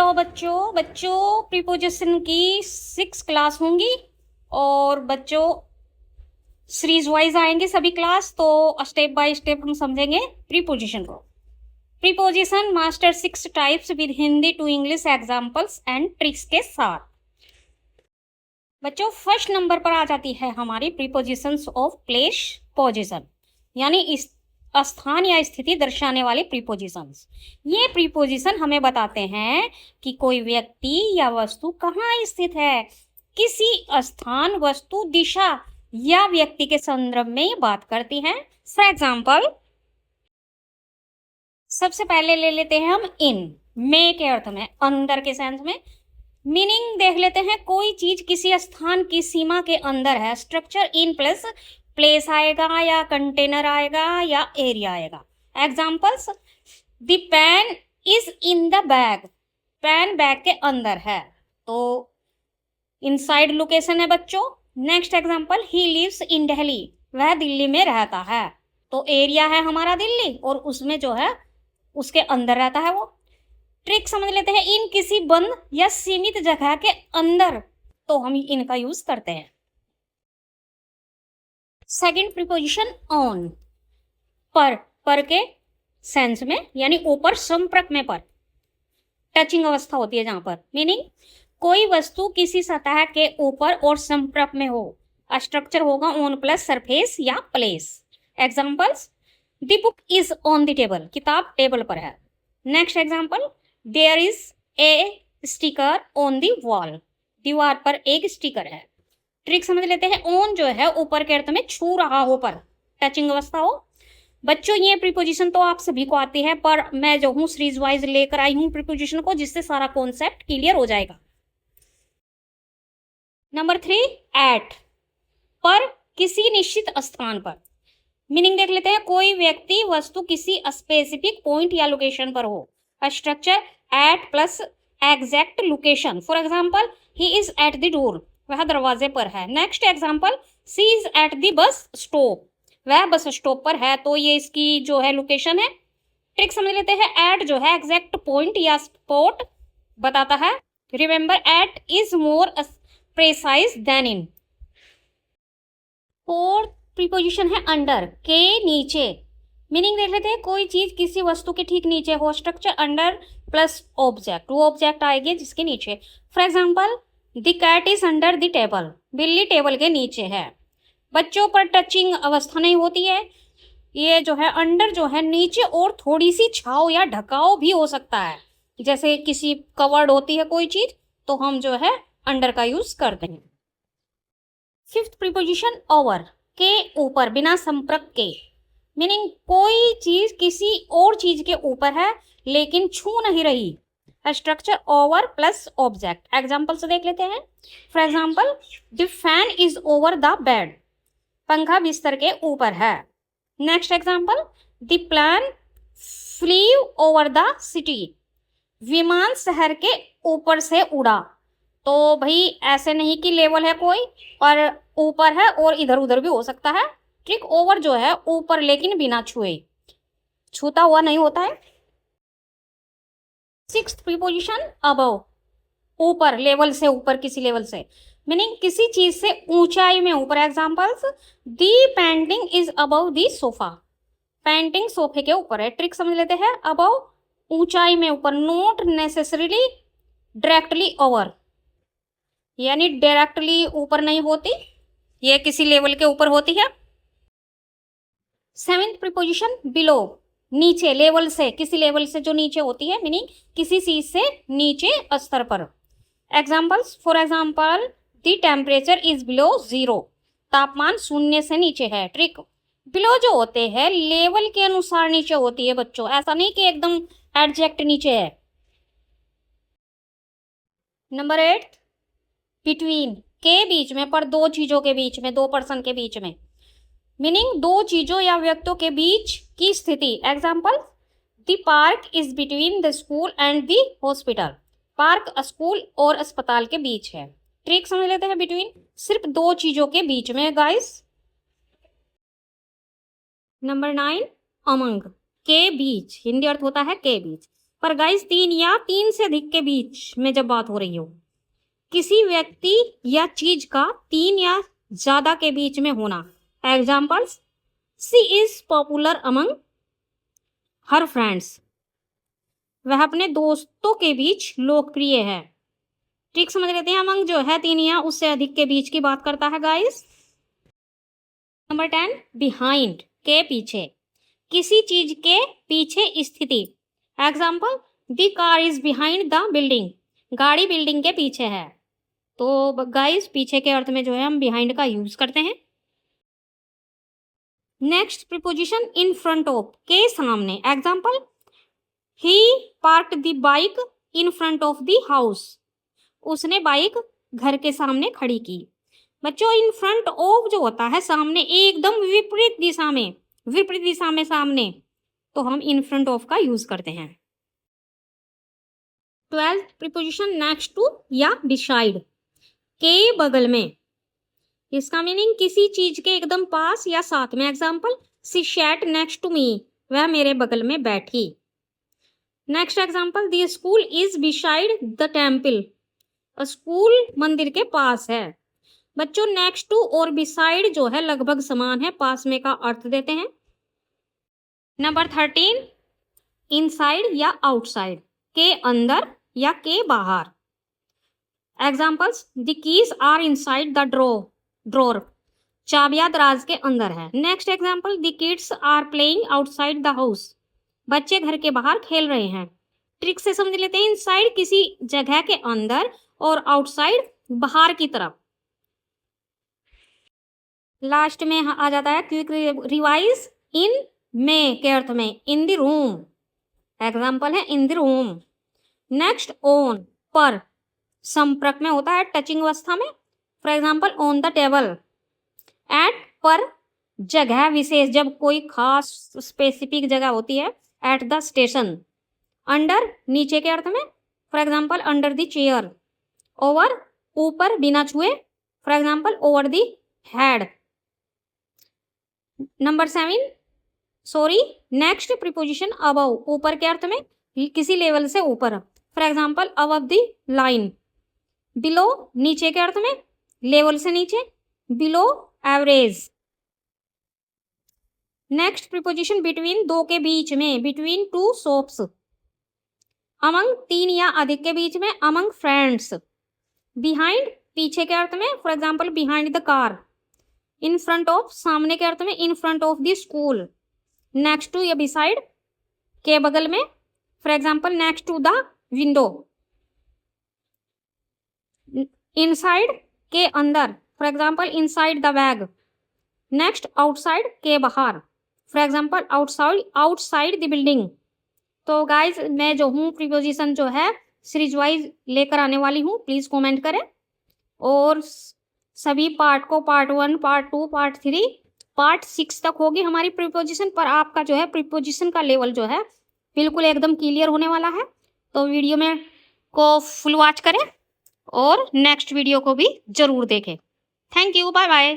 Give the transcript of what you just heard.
Hello बच्चों बच्चों preposition की 6 क्लास होंगी और बच्चों सीरीज वाइज आएंगे सभी क्लास। तो स्टेप बाय स्टेप हम समझेंगे प्रीपोजिशन को। Preposition master 6 types with Hindi to English examples and tricks के साथ। बच्चों फर्स्ट नंबर पर आ जाती है हमारी प्रीपोजिशंस ऑफ प्लेस पोजिशन, यानी इस स्थान या स्थिति दर्शाने वाले प्रीपोजिशंस। ये प्रीपोजिशन हमें बताते हैं कि कोई व्यक्ति या वस्तु कहाँ स्थित है। किसी स्थान, वस्तु, दिशा या व्यक्ति के संदर्भ में ये बात करती हैं। फॉर एग्जाम्पल सबसे पहले ले लेते हैं हम इन, में के अर्थ में, अंदर के सेंस में। मीनिंग देख लेते हैं, कोई चीज किसी स्थान की सीमा के अंदर है। स्ट्रक्चर इन प्लस प्लेस आएगा या कंटेनर आएगा या एरिया आएगा। Examples, the pen is in the bag, pen bag के अंदर है, तो इनसाइड लोकेशन है बच्चों। Next example, he lives in Delhi, वह दिल्ली में रहता है, तो एरिया है हमारा दिल्ली और उसमें जो है उसके अंदर रहता है वो। ट्रिक समझ लेते हैं, इन किसी बंद या सीमित जगह के अंदर, तो हम इनका यूज करते हैं। सेकंड प्रीपोजिशन ऑन, पर के सेंस में, यानी ऊपर, संपर्क में पर, टचिंग अवस्था होती है जहां पर। मीनिंग कोई वस्तु किसी सतह के ऊपर और संपर्क में हो। स्ट्रक्चर होगा ऑन प्लस सरफेस या place. Examples, the book is on the table, किताब टेबल पर है। Next example, there is a sticker on the wall, दीवार पर एक स्टिकर है। ट्रिक समझ लेते हैं, ऑन जो है ऊपर के अर्थ में छू रहा हो, पर टचिंग अवस्था हो। बच्चों ये प्रीपोजिशन तो आप सभी को आती है, पर मैं जो हूं सीरीज वाइज लेकर आई हूं प्रीपोजिशन को, जिससे सारा कॉन्सेप्ट क्लियर हो जाएगा। नंबर 3, एट, पर किसी निश्चित स्थान पर। मीनिंग देख लेते हैं, कोई व्यक्ति, वस्तु किसी स्पेसिफिक पॉइंट या लोकेशन पर हो। Structure at plus exact location. For example, he is at the door, वह दरवाजे पर है। Next example, she is at the bus stop, वह बस स्टॉप पर है, तो ये इसकी जो है लोकेशन है। ट्रिक समझ लेते हैं, एट जो है एग्जैक्ट पॉइंट या स्पॉट बताता है। Remember, at is more precise then in. Fourth preposition है अंडर, के नीचे। मीनिंग देख लेते हैं, कोई चीज किसी वस्तु के ठीक नीचे हो। स्ट्रक्चर अंडर प्लस ऑब्जेक्ट, वो ऑब्जेक्ट आएगी जिसके नीचे। For example, the cat is under the table, बिल्ली टेबल के नीचे है। बच्चों पर टचिंग अवस्था नहीं होती है। ये जो है अंडर जो है नीचे और थोड़ी सी छाव या ढकाव भी हो सकता है, जैसे किसी कवर्ड होती है कोई चीज, तो हम जो है अंडर का यूज करते हैं। फिफ्थ प्रीपोजिशन ओवर, के ऊपर, बिना संपर्क के। मीनिंग कोई चीज किसी और चीज के ऊपर है लेकिन छू नहीं रही। Structure over plus object. Example से देख लेते हैं। For example, the fan is over the bed, पंखा बिस्तर के ऊपर है। Next example, the plane flew over the city, विमान शहर के ऊपर से उड़ा। तो भाई ऐसे नहीं कि लेवल है कोई, पर ऊपर है और इधर उधर भी हो सकता है। ट्रिक, ओवर जो है ऊपर लेकिन बिना छुए, छूता हुआ नहीं होता है। सिक्स्थ प्रीपोजिशन अबव, ऊपर, लेवल से ऊपर, किसी लेवल से। मीनिंग किसी चीज से ऊंचाई में ऊपर। Examples, the painting is above the sofa, painting सोफे के ऊपर है। ट्रिक समझ लेते हैं, अबव ऊंचाई में ऊपर, नॉट नेसेसरीली डायरेक्टली ओवर, यानी डायरेक्टली ऊपर नहीं होती, ये किसी लेवल के ऊपर होती है। सेवेंथ प्रीपोजिशन बिलो, नीचे, लेवल से, किसी लेवल से जो नीचे होती है, मीनिंग किसी चीज से नीचे स्तर पर। Examples, for example, the temperature is below zero, तापमान शून्य से नीचे है। ट्रिक, बिलो जो होते हैं लेवल के अनुसार नीचे होती है बच्चों, ऐसा नहीं कि एकदम एग्जैक्ट नीचे है। नंबर 8, बिटवीन, के बीच में, पर दो चीजों के बीच में, दो पर्सन के बीच में। मीनिंग दो चीजों या व्यक्तियों के बीच की स्थिति। Example, the park is between the school and the hospital, park school और अस्पताल के बीच है। ट्रिक समझ लेते हैं, बिटवीन सिर्फ दो चीजों के बीच में गाइस। नंबर 9, अमंग, के बीच, हिंदी अर्थ होता है के बीच, पर गाइस 3 या 3 से अधिक के बीच में जब बात हो रही हो, किसी व्यक्ति या चीज का 3 या ज्यादा के बीच में होना। Examples, she is popular among her friends, वह अपने दोस्तों के बीच लोकप्रिय है। ठीक समझ लेते हैं, अमंग जो है 3 या उससे अधिक के बीच की बात करता है गाइस। नंबर 10, बिहाइंड, के पीछे, किसी चीज के पीछे स्थिति। Example, the car is behind the building, गाड़ी बिल्डिंग के पीछे है। तो गाइस पीछे के अर्थ में जो है हम बिहाइंड का यूज करते हैं। Next preposition in front of, के सामने। Example, he parked the bike in front of the house, उसने बाइक घर के सामने खड़ी की। बच्चों इन फ्रंट ऑफ जो होता है सामने, एकदम विपरीत दिशा में सामने, तो हम इन फ्रंट ऑफ का यूज करते हैं। 12th प्रीपोजिशन नेक्स्ट टू या बिसाइड, के बगल में। इसका मीनिंग किसी चीज के एकदम पास या साथ में। Example, she sat next to me, वह मेरे बगल में बैठी। Next example, the school is beside the temple, school मंदिर के पास है। बच्चों नेक्स्ट टू और बिसाइड जो है लगभग समान है, पास में का अर्थ देते हैं। नंबर 13, इनसाइड या आउटसाइड, के अंदर या के बाहर। Examples, the keys are inside the drawer, चाबियां दराज के अंदर है। Next example, the kids are playing outside the house, बच्चे घर के बाहर खेल रहे हैं। ट्रिक से समझ लेते हैं, इनसाइड किसी जगह के अंदर और आउटसाइड बाहर की तरफ। लास्ट में आ जाता है क्विक रिवाइज, इन में के अर्थ में इन द रूम। एग्जाम्पल है in the room. Next on, पर, संपर्क में होता है टचिंग अवस्था में। For example on the table. At, पर, जगह विशेष, जब कोई खास स्पेसिफिक जगह होती है। At the station. अंडर, नीचे के अर्थ में। For example under the chair. Over, ऊपर बिना छुए। For example over the head. Number 7, next preposition above, ऊपर के अर्थ में किसी लेवल से ऊपर। For example above the line. Below, नीचे के अर्थ में लेवल से नीचे। Below average. Next preposition between, दो के बीच में। Between two shops. अमंग, 3 या अधिक के बीच में। Among friends. बिहाइंड, पीछे के अर्थ में। For example behind the car. In front of, सामने के अर्थ में। In front of the school. Next to या बिसाइड, के बगल में। For example next to the window. Inside, के अंदर। For example inside the bag. Next outside, के बाहर। For example outside the building. तो गाइज मैं जो हूँ प्रीपोजिशन जो है सीरीज वाइज लेकर आने वाली हूँ, प्लीज कमेंट करें। और सभी पार्ट को पार्ट 1, पार्ट 2, पार्ट 3, पार्ट 6 तक होगी हमारी प्रीपोजिशन। पर आपका जो है प्रीपोजिशन का लेवल जो है बिल्कुल एकदम क्लियर होने वाला है। तो वीडियो में को फुल वॉच करें और नेक्स्ट वीडियो को भी जरूर देखें। Thank you, bye bye.